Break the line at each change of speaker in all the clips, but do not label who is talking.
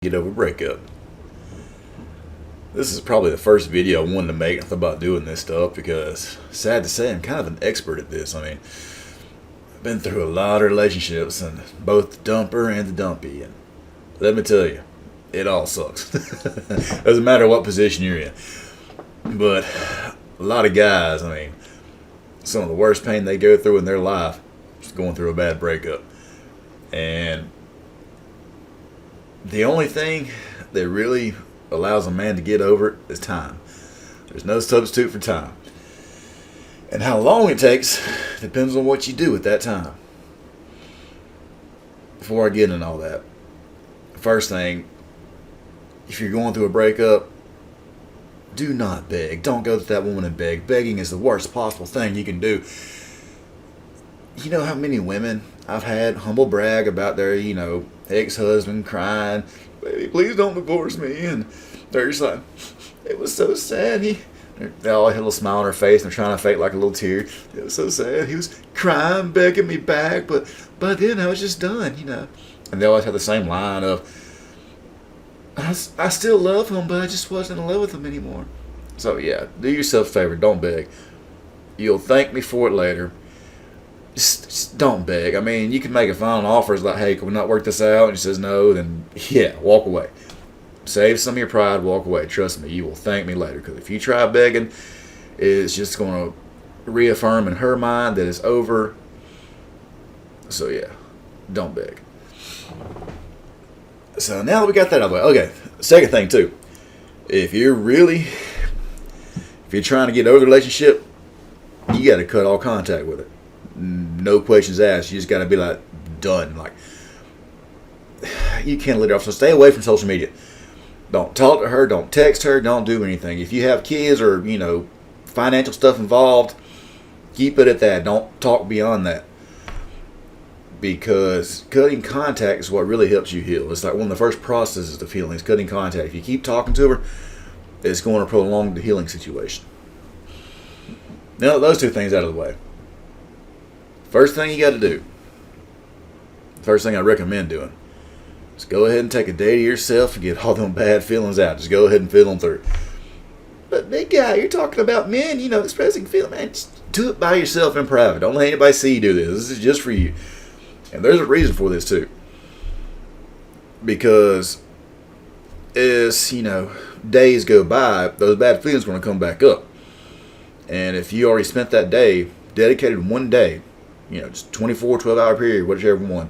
Get over a breakup. This is probably the first video I wanted to make about doing this stuff because, sad to say, I'm kind of an expert at this. I mean, I've been through a lot of relationships, and both the dumper and the dumpy, and let me tell you, it all sucks. Doesn't matter what position you're in. But a lot of guys, I mean, some of the worst pain they go through in their life is going through a bad breakup. And the only thing that really allows a man to get over it is time. There's no substitute for time. And how long it takes depends on what you do at that time. Before I get into all that, first thing, if you're going through a breakup, do not beg. Don't go to that woman and beg. Begging is the worst possible thing you can do. You know how many women I've had humble brag about their, ex-husband crying, "Baby, please don't divorce me." And they're just like, "It was so sad. They all had a little smile on their face and they're trying to fake like a little tear. "It was so sad. He was crying, begging me back, but by then I was just done, And they always have the same line of, I still love him, but I just wasn't in love with him anymore." So yeah, do yourself a favor. Don't beg. You'll thank me for it later. Just don't beg. I mean, you can make a final offer. It's like, "Hey, can we not work this out?" And she says no, then yeah, walk away. Save some of your pride, walk away. Trust me, you will thank me later. Because if you try begging, it's just going to reaffirm in her mind that it's over. So yeah, don't beg. So now that we got that out of the way, okay, second thing too. If you're trying to get over the relationship, you got to cut all contact with it. No questions asked. You just got to be like, done. Like, you can't let her off. So stay away from social media. Don't talk to her. Don't text her. Don't do anything. If you have kids or, financial stuff involved, keep it at that. Don't talk beyond that. Because cutting contact is what really helps you heal. It's like one of the first processes of healing is cutting contact. If you keep talking to her, it's going to prolong the healing situation. Now, those two things out of the way. First thing you got to do, first thing I recommend doing, is go ahead and take a day to yourself and get all them bad feelings out. Just go ahead and feel them through. But big guy, you're talking about men, expressing feelings. Man, just do it by yourself in private. Don't let anybody see you do this. This is just for you. And there's a reason for this too. Because as, days go by, those bad feelings are going to come back up. And if you already spent that day, dedicated one day, just 24, 12-hour period, whichever one,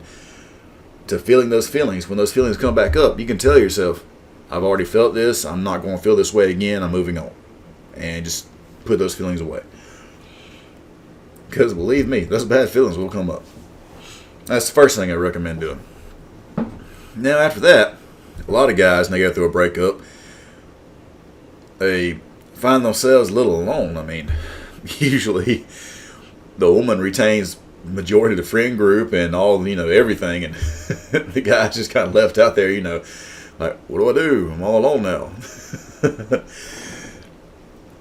to feeling those feelings. When those feelings come back up, you can tell yourself, "I've already felt this. I'm not going to feel this way again. I'm moving on." And just put those feelings away. Because believe me, those bad feelings will come up. That's the first thing I recommend doing. Now after that, a lot of guys, when they go through a breakup, they find themselves a little alone. I mean, usually the woman retains majority of the friend group and all, everything, and the guy's just kind of left out there, like, what do I do? I'm all alone now.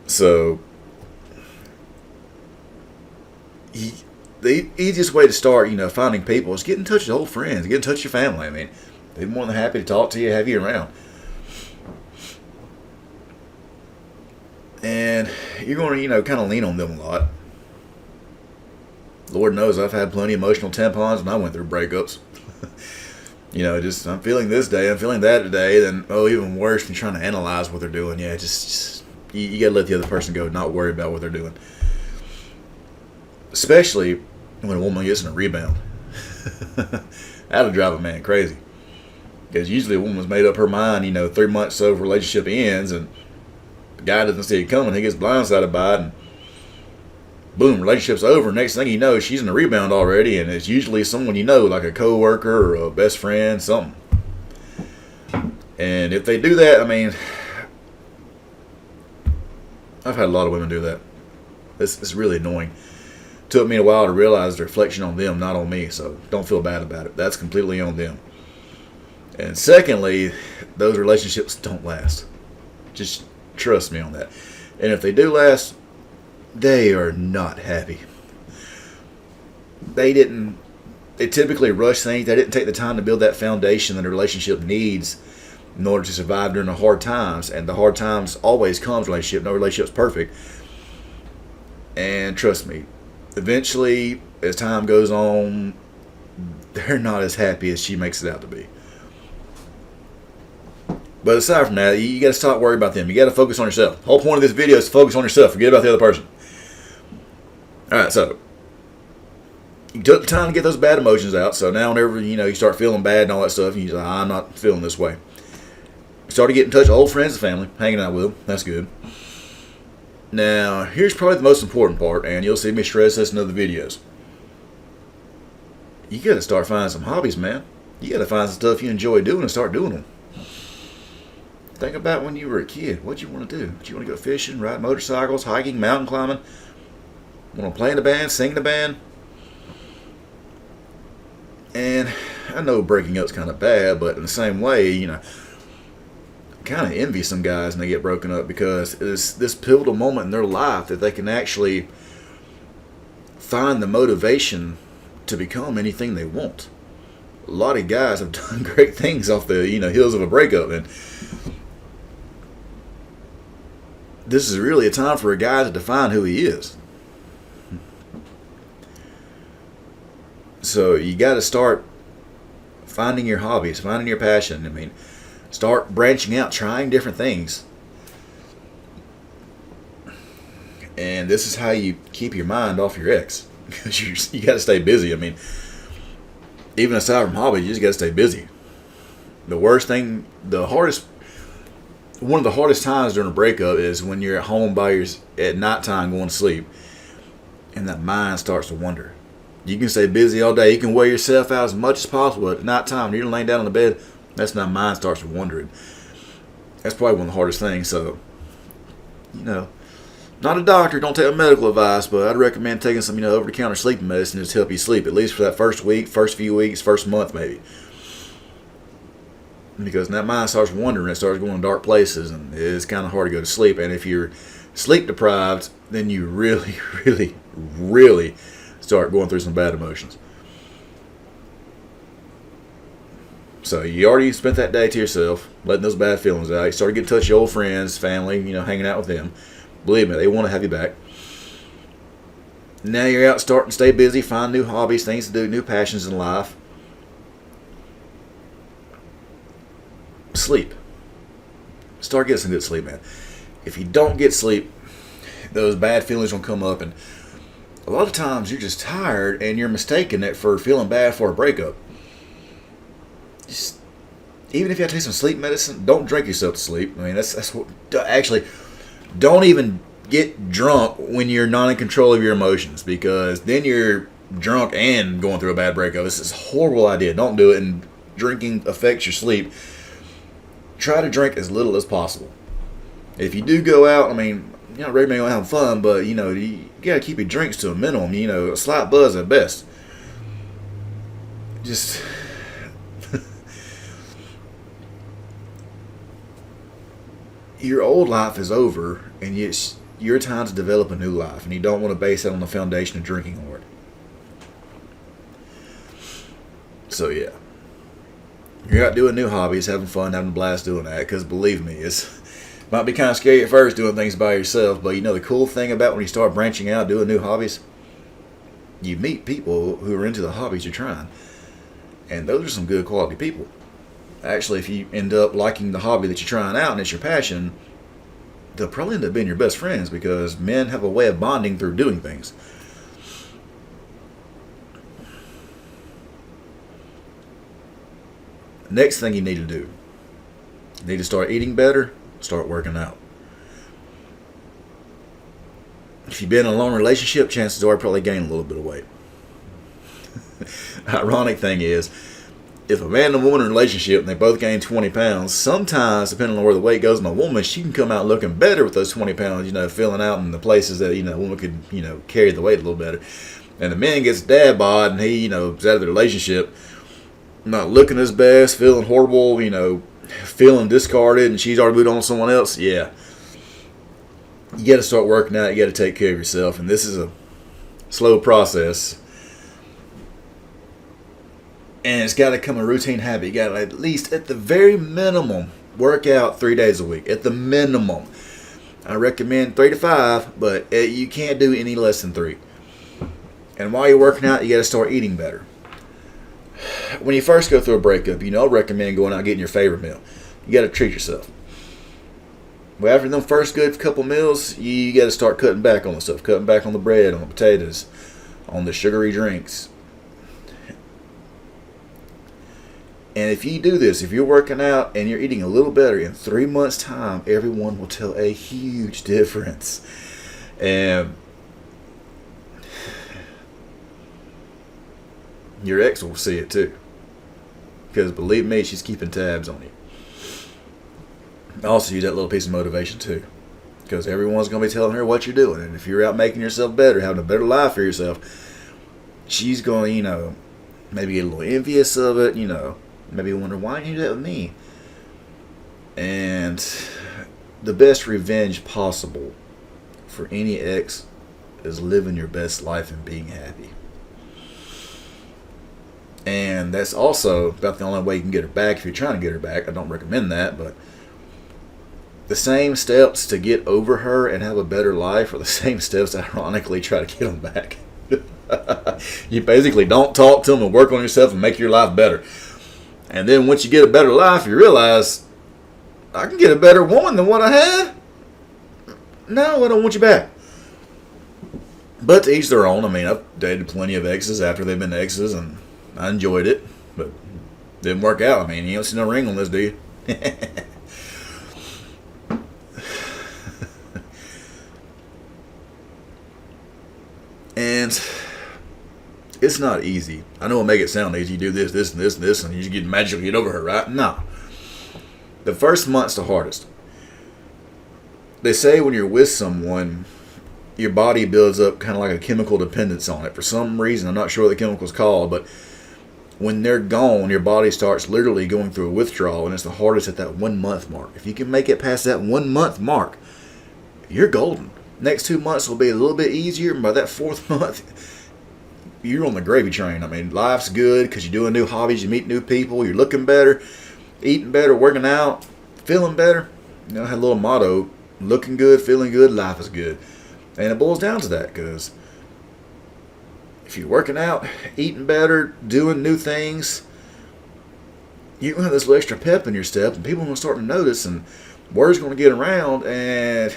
So the easiest way to start, finding people is get in touch with old friends, get in touch with your family. I mean, they're more than happy to talk to you, have you around. And you're going to, kind of lean on them a lot. Lord knows I've had plenty of emotional tampons when I went through breakups. Just I'm feeling this day, I'm feeling that today. Then, even worse than trying to analyze what they're doing. Yeah, just you got to let the other person go, not worry about what they're doing. Especially when a woman gets in a rebound. That'll drive a man crazy. Because usually a woman's made up her mind, 3 months so relationship ends, and the guy doesn't see it coming. He gets blindsided by it, and boom, relationship's over. Next thing you know, she's in a rebound already, and it's usually someone like a coworker or a best friend, something. And if they do that, I mean, I've had a lot of women do that. It's really annoying. Took me a while to realize the reflection on them, not on me, so don't feel bad about it. That's completely on them. And secondly, those relationships don't last. Just trust me on that. And if they do last, they are not happy. They typically rush things. They didn't take the time to build that foundation that a relationship needs in order to survive during the hard times. And the hard times always comes in a relationship. No relationship's perfect. And trust me, eventually, as time goes on, they're not as happy as she makes it out to be. But aside from that, you got to stop worrying about them. You got to focus on yourself. The whole point of this video is to focus on yourself. Forget about the other person. Alright, so you took the time to get those bad emotions out. So now whenever you start feeling bad and all that stuff, you're like, I'm not feeling this way. Started getting in touch with old friends and family, hanging out with them. That's good. Now, here's probably the most important part, and you'll see me stress this in other videos. You got to start finding some hobbies, man. You got to find some stuff you enjoy doing and start doing them. Think about when you were a kid. What'd you want to do? Did you want to go fishing, ride motorcycles, hiking, mountain climbing? Want to play in a band, sing in a band? And I know breaking up's kind of bad, but in the same way, I kind of envy some guys when they get broken up, because it's this pivotal moment in their life that they can actually find the motivation to become anything they want. A lot of guys have done great things off the heels of a breakup, and this is really a time for a guy to define who he is. So you got to start finding your hobbies, finding your passion. Start branching out, trying different things. And this is how you keep your mind off your ex. Because you got to stay busy. Even aside from hobbies, you just got to stay busy. One of the hardest times during a breakup is when you're at home at nighttime going to sleep, and that mind starts to wander. You can stay busy all day. You can wear yourself out as much as possible. At nighttime, you're laying down on the bed, that's when that mind starts wandering. That's probably one of the hardest things. So, not a doctor, don't take medical advice, but I'd recommend taking some, over-the-counter sleeping medicine to help you sleep, at least for that first week, first few weeks, first month maybe. Because when that mind starts wandering, it starts going to dark places, and it's kind of hard to go to sleep. And if you're sleep deprived, then you really, really, really start going through some bad emotions. So you already spent that day to yourself, letting those bad feelings out. You started getting in touch with your old friends, family, hanging out with them. Believe me, they want to have you back. Now you're out starting to stay busy, find new hobbies, things to do, new passions in life. Sleep. Start getting some good sleep, man. If you don't get sleep, those bad feelings will come up, and a lot of times you're just tired and you're mistaking it for feeling bad for a breakup. Even if you have to take some sleep medicine, don't drink yourself to sleep. That's what. Actually, don't even get drunk when you're not in control of your emotions, because then you're drunk and going through a bad breakup. This is a horrible idea. Don't do it, and drinking affects your sleep. Try to drink as little as possible. If you do go out, regularly going to have fun, but you got to keep your drinks to a minimum. A slight buzz at best. Just your old life is over, and it's your time to develop a new life, and you don't want to base that on the foundation of drinking hard. So yeah, you're out doing new hobbies, having fun, having a blast doing that, because believe me, it might be kind of scary at first doing things by yourself, but the cool thing about when you start branching out, doing new hobbies, you meet people who are into the hobbies you're trying, and those are some good quality people. Actually, if you end up liking the hobby that you're trying out and it's your passion, they'll probably end up being your best friends, because men have a way of bonding through doing things. Next thing you need to do, you need to start eating better, start working out. If you've been in a long relationship, chances are you probably gain a little bit of weight. Ironic thing is, if a man and a woman are in a relationship and they both gain 20 pounds, sometimes, depending on where the weight goes in a woman, she can come out looking better with those 20 pounds, filling out in the places that, a woman could, carry the weight a little better. And the man gets dad bod and he, is out of the relationship, not looking his best, feeling horrible, feeling discarded, and she's already moved on to someone else. Yeah. You got to start working out. You got to take care of yourself. And this is a slow process. And it's got to become a routine habit. You got to at least, at the very minimum, Work out 3 days a week at the minimum. I recommend 3 to 5, but you can't do any less than 3. And while you're working out, you got to start eating better. When you first go through a breakup, I recommend going out and getting your favorite meal. You got to treat yourself. But after them first good couple meals, you got to start cutting back on the stuff. Cutting back on the bread, on the potatoes, on the sugary drinks. And if you do this, if you're working out and you're eating a little better, in 3 months' time, everyone will tell a huge difference. And your ex will see it too. Because believe me, she's keeping tabs on you. Also, use that little piece of motivation too. Because everyone's going to be telling her what you're doing. And if you're out making yourself better, having a better life for yourself, she's going to, maybe get a little envious of it, maybe wonder, why didn't you do that with me? And the best revenge possible for any ex is living your best life and being happy. And that's also about the only way you can get her back if you're trying to get her back. I don't recommend that, but the same steps to get over her and have a better life are the same steps to ironically try to get them back. You basically don't talk to them and work on yourself and make your life better. And then once you get a better life, you realize, I can get a better woman than what I had. No, I don't want you back. But to each their own. I've dated plenty of exes after they've been exes, and I enjoyed it, but didn't work out. You don't see no ring on this, do you? And it's not easy. I know it'll make it sound easy. You do this, this, and this, and this, and you just magically get over her, right? No. The first month's the hardest. They say when you're with someone, your body builds up kind of like a chemical dependence on it. For some reason, I'm not sure what the chemical's called, but when they're gone, your body starts literally going through a withdrawal, and it's the hardest at that 1 month mark. If you can make it past that 1 month mark, you're golden. Next 2 months will be a little bit easier, and by that 4th month, you're on the gravy train. Life's good because you're doing new hobbies, you meet new people, you're looking better, eating better, working out, feeling better. I had a little motto, looking good, feeling good, life is good. And it boils down to that, because if you're working out, eating better, doing new things, you're going to have this little extra pep in your step, and people are going to start to notice, and word's going to get around, and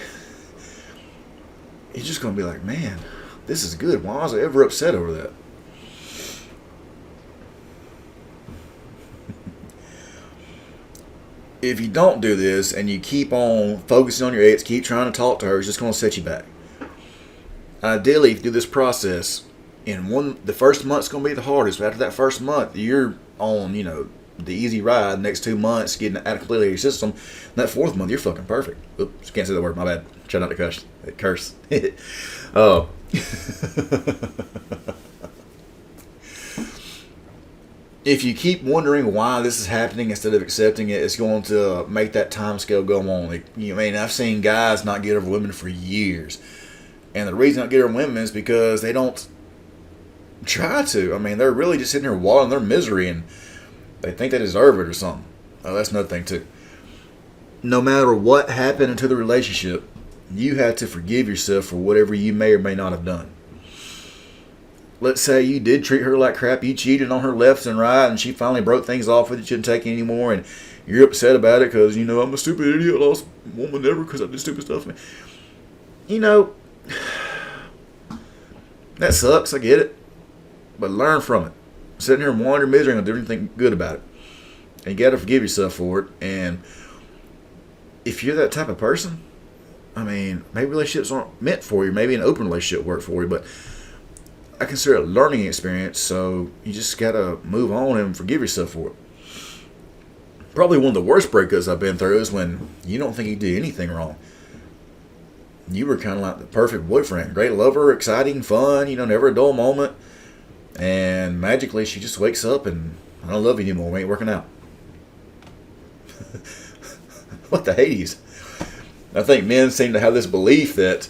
you're just going to be like, man, this is good. Why was I ever upset over that? If you don't do this and you keep on focusing on your ex, keep trying to talk to her, it's just going to set you back. Ideally, if you do this process, the first month's going to be the hardest. But after that first month, you're on, the easy ride. Next 2 months, getting it out completely out of your system. And that 4th month, you're fucking perfect. Oops, can't say that word. My bad. Try not to curse. Oh. If you keep wondering why this is happening instead of accepting it, it's going to make that time scale go on. I've seen guys not get over women for years. And the reason not get over women is because they don't try to. They're really just sitting there wallowing in their misery, and they think they deserve it or something. Oh, that's another thing too. No matter what happened into the relationship, you have to forgive yourself for whatever you may or may not have done. Let's say you did treat her like crap, you cheated on her left and right, and she finally broke things off with you, shouldn't take it anymore, and you're upset about it because, I'm a stupid idiot, lost woman ever because I did stupid stuff. That sucks, I get it. But learn from it. Sitting here and wander misery and do anything good about it. And you got to forgive yourself for it. And if you're that type of person, maybe relationships aren't meant for you. Maybe an open relationship work for you. But I consider it a learning experience. So you just got to move on and forgive yourself for it. Probably one of the worst breakups I've been through is when you don't think you did anything wrong. You were kind of like the perfect boyfriend. Great lover, exciting, fun, never a dull moment. And magically she just wakes up and, I don't love you anymore. We ain't working out. What the Hades? I think men seem to have this belief that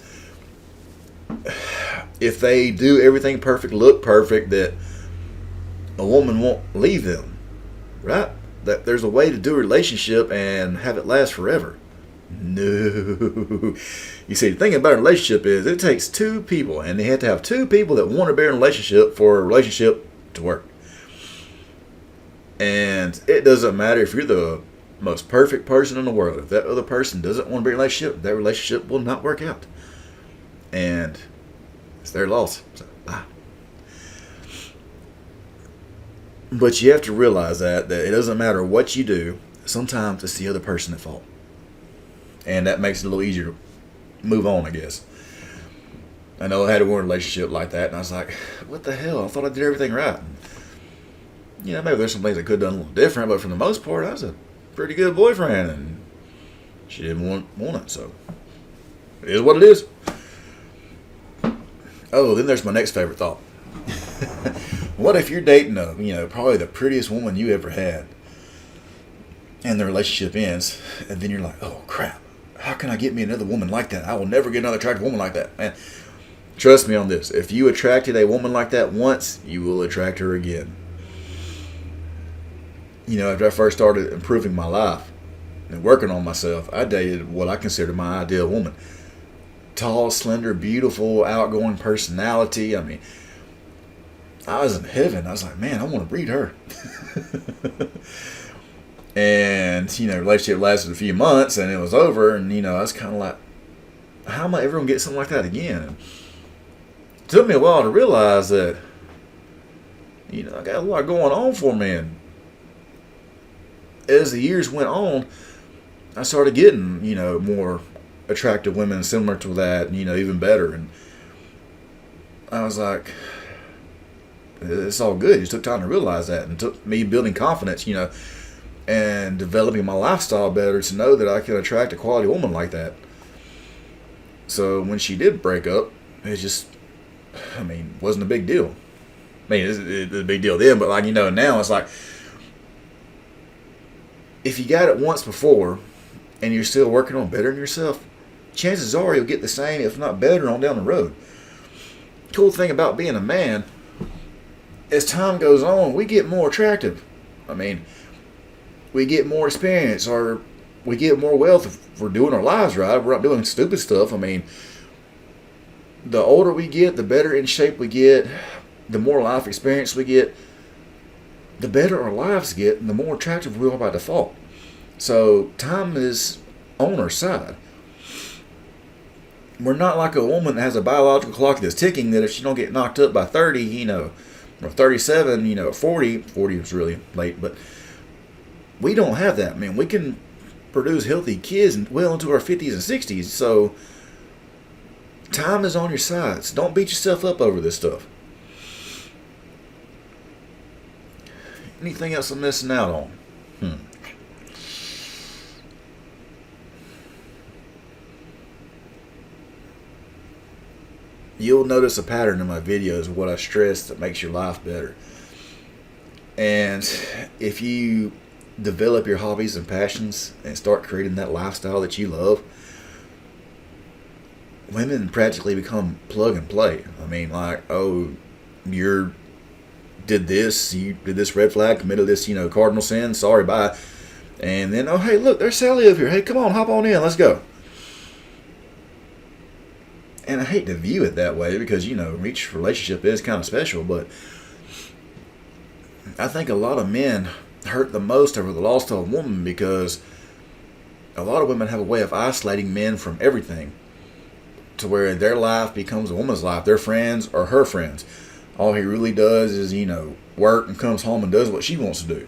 if they do everything perfect, look perfect, that a woman won't leave them. Right? that there's a way to do a relationship and have it last forever. No. You see, the thing about a relationship is it takes two people, and they have to have two people that want to be in a relationship for a relationship to work. And it doesn't matter if you're the most perfect person in the world. If that other person doesn't want to be in a relationship, that relationship will not work out. And it's their loss. So, bye. But you have to realize that it doesn't matter what you do. Sometimes it's the other person at fault. And that makes it a little easier to move on, I guess. I know I had a relationship like that, and I was like, what the hell? I thought I did everything right. And, maybe there's some things I could have done a little different, but for the most part, I was a pretty good boyfriend, and she didn't want it, so it is what it is. Oh, then there's my next favorite thought. What if you're dating probably the prettiest woman you ever had, and the relationship ends, and then you're like, oh crap, how can I get me another woman like that? I will never get another attractive woman like that. Man, trust me on this. If you attracted a woman like that once, you will attract her again. After I first started improving my life and working on myself, I dated what I consider my ideal woman. Tall, slender, beautiful, outgoing personality. I mean, I was in heaven. I was like, man, I want to breed her. And, relationship lasted a few months and it was over. And, I was kind of like, how am I ever going to get something like that again? And it took me a while to realize that, I got a lot going on for me. And as the years went on, I started getting, more attractive women similar to that, and, even better. And I was like, it's all good. It just took time to realize that, and it took me building confidence, and developing my lifestyle better to know that I could attract a quality woman like that. So when she did break up, it just, wasn't a big deal. It was a big deal then, but now it's like, if you got it once before and you're still working on bettering yourself, chances are you'll get the same, if not better, on down the road. Cool thing about being a man, as time goes on, we get more attractive. We get more experience, or we get more wealth if we're doing our lives right. We're not doing stupid stuff. The older we get, the better in shape we get, the more life experience we get, the better our lives get, and the more attractive we are by default. So time is on our side. We're not like a woman that has a biological clock that's ticking, that if she don't get knocked up by 30, or 37, 40 is really late, but we don't have that. We can produce healthy kids well into our 50s and 60s, so time is on your side. So don't beat yourself up over this stuff. Anything else I'm missing out on? You'll notice a pattern in my videos of what I stress that makes your life better. And if you develop your hobbies and passions and start creating that lifestyle that you love, women practically become plug and play. You did this red flag, committed this, cardinal sin, sorry, bye. And then, oh, hey, look, there's Sally over here. Hey, come on, hop on in, let's go. And I hate to view it that way because, each relationship is kind of special, but I think a lot of men hurt the most over the loss of a woman because a lot of women have a way of isolating men from everything to where their life becomes a woman's life. Their friends are her friends. All he really does is, work and comes home and does what she wants to do.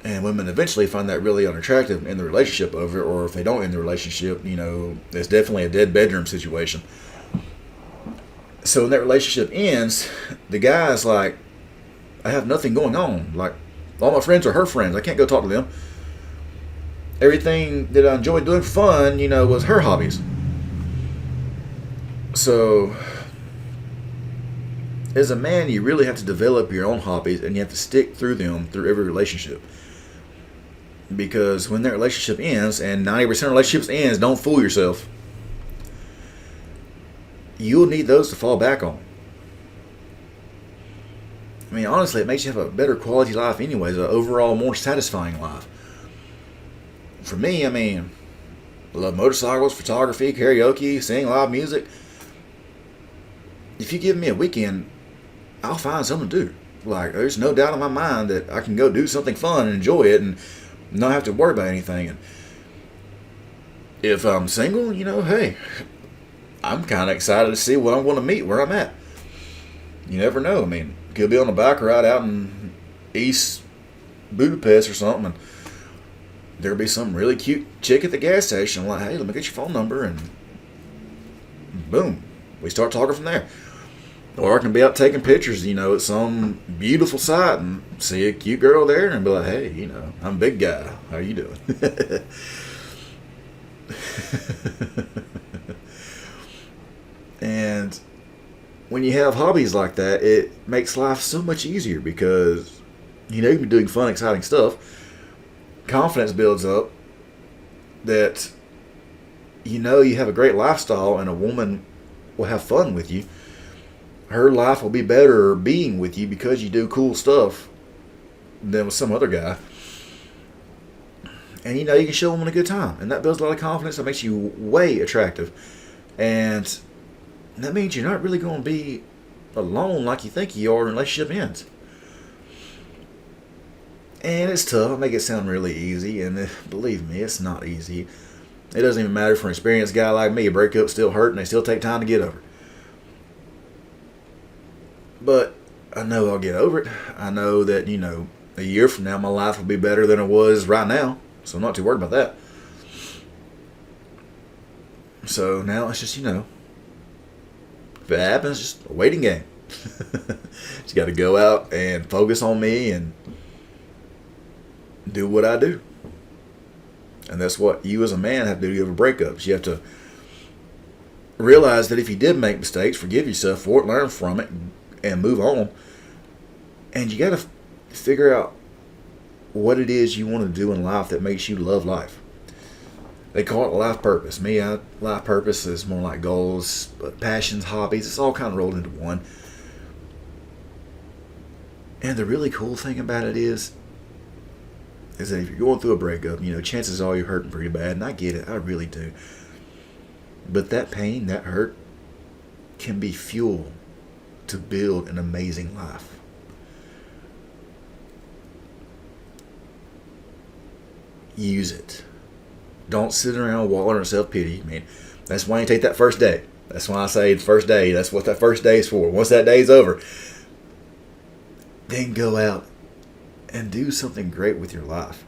And women eventually find that really unattractive in the relationship over it, or if they don't end the relationship, it's definitely a dead bedroom situation. So when that relationship ends, the guy's like, I have nothing going on. Like, all my friends are her friends. I can't go talk to them. Everything that I enjoyed doing for fun, was her hobbies. So as a man, you really have to develop your own hobbies, and you have to stick through them through every relationship. Because when that relationship ends, and 90% of relationships ends, don't fool yourself, you'll need those to fall back on. I mean, honestly, it makes you have a better quality life anyways, an overall more satisfying life. For me, I mean, I love motorcycles, photography, karaoke, singing live music. If you give me a weekend, I'll find something to do. Like, there's no doubt in my mind that I can go do something fun and enjoy it and not have to worry about anything. And if I'm single, hey, I'm kind of excited to see what I'm going to meet where I'm at. You never know. I mean, could be on a bike ride out in East Budapest or something, and there'll be some really cute chick at the gas station. I'm like, hey, let me get your phone number, and boom, we start talking from there. Or I can be out taking pictures, at some beautiful site and see a cute girl there and be like, hey, I'm a big guy. How you doing? And when you have hobbies like that, it makes life so much easier because, you can be doing fun, exciting stuff. Confidence builds up that, you have a great lifestyle and a woman will have fun with you. Her life will be better being with you because you do cool stuff than with some other guy. And you can show a woman a good time. And that builds a lot of confidence. That makes you way attractive. And that means you're not really going to be alone like you think you are when the relationship ends. And it's tough. I make it sound really easy. And believe me, it's not easy. It doesn't even matter for an experienced guy like me. A breakup still hurt and they still take time to get over. But I know I'll get over it. I know that, a year from now my life will be better than it was right now. So I'm not too worried about that. So now it's just, if it happens, just a waiting game. Just got to go out and focus on me and do what I do. And that's what you as a man have to do over breakups. You have to realize that if you did make mistakes, forgive yourself for it, learn from it, and move on. And you got to figure out what it is you want to do in life that makes you love life. They call it life purpose. Life purpose is more like goals, but passions, hobbies, it's all kind of rolled into one. And the really cool thing about it is that if you're going through a breakup, chances are you're hurting pretty bad, and I get it, I really do. But that pain, that hurt, can be fuel to build an amazing life. Use it. Don't sit around wallowing in self-pity. I mean, that's why you take that first day. That's why I say the first day. That's what that first day is for. Once that day is over, then go out and do something great with your life.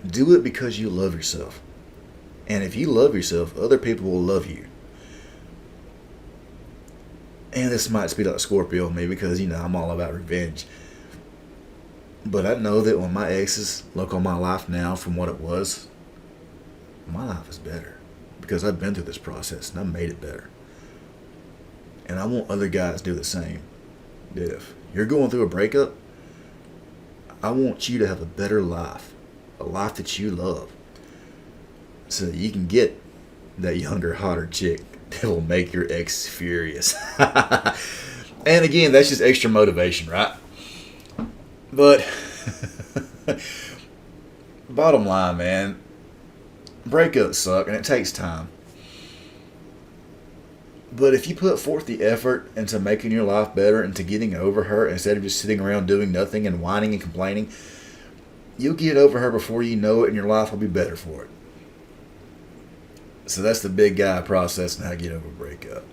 Do it because you love yourself. And if you love yourself, other people will love you. And this might speed up Scorpio me because, I'm all about revenge. But I know that when my exes look on my life now from what it was, my life is better. Because I've been through this process and I made it better. And I want other guys to do the same. That if you're going through a breakup, I want you to have a better life. A life that you love. So that you can get that younger, hotter chick that will make your ex furious. And again, that's just extra motivation, right? But bottom line, man, breakups suck and it takes time. But if you put forth the effort into making your life better, into getting over her instead of just sitting around doing nothing and whining and complaining, you'll get over her before you know it and your life will be better for it. So that's the big guy process and how to get over a breakup.